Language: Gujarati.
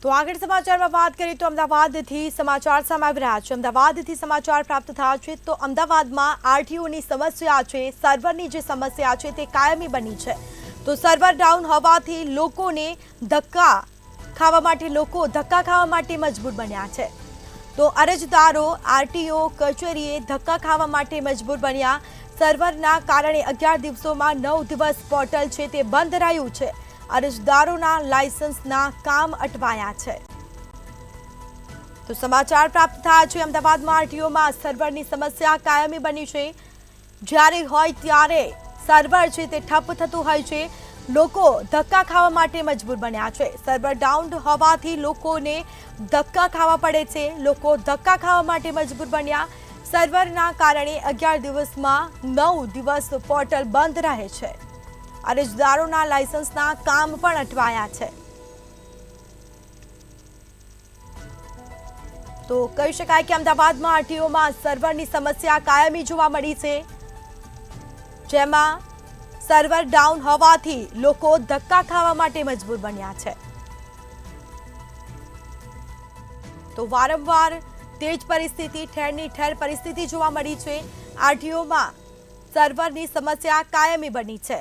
તો આગળ સમાચારમાં વાત કરીએ તો અમદાવાદથી સમાચાર સામે આવી રહ્યા છે। અમદાવાદથી સમાચાર પ્રાપ્ત થયા છે તો અમદાવાદમાં આરટીઓની સમસ્યા છે, સર્વરની જે સમસ્યા છે તે કાયમી બની છે। તો સર્વર ડાઉન હોવાથી લોકોને ધક્કા ખાવા માટે મજબૂર બન્યા છે। તો અરજદારો આરટીઓ કચેરીએ ધક્કા ખાવા માટે મજબૂર બન્યા। સર્વરના કારણે 11 દિવસોમાં 9 દિવસ પોર્ટલ છે તે બંધ રહ્યું છે। અરજદારોના લાયસન્સના કામ અટવાયા છે। તો સમાચાર પ્રાપ્ત થયા છે અમદાવાદમાં આરટીઓમાં સર્વરની સમસ્યા કાયમી બની છે। જ્યારે હોય ત્યારે સર્વર છે તે ઠપ થતું હોય છે, લોકો ધક્કા ખાવા માટે મજબૂર બન્યા છે। સર્વર ડાઉન હોવાથી લોકોને ધક્કા ખાવા પડે છે, લોકો ધક્કા ખાવા માટે મજબૂર બન્યા। સર્વરના કારણે 11 દિવસમાં 9 દિવસ પોર્ટલ બંધ રહે છે। અરજદારોના લાયસન્સના કામ પણ અટવાયા છે। તો કહી શકાય કે અમદાવાદમાં આરટીઓમાં સર્વરની સમસ્યા કાયમી જોવા મળી છે, જેમાં સર્વર ડાઉન હોવાથી લોકો ધક્કા ખાવા માટે મજબૂર બન્યા છે। તો વારંવાર તે જ પરિસ્થિતિ, ઠેરની ઠેર પરિસ્થિતિ જોવા મળી છે। આરટીઓમાં સર્વરની સમસ્યા કાયમી બની છે।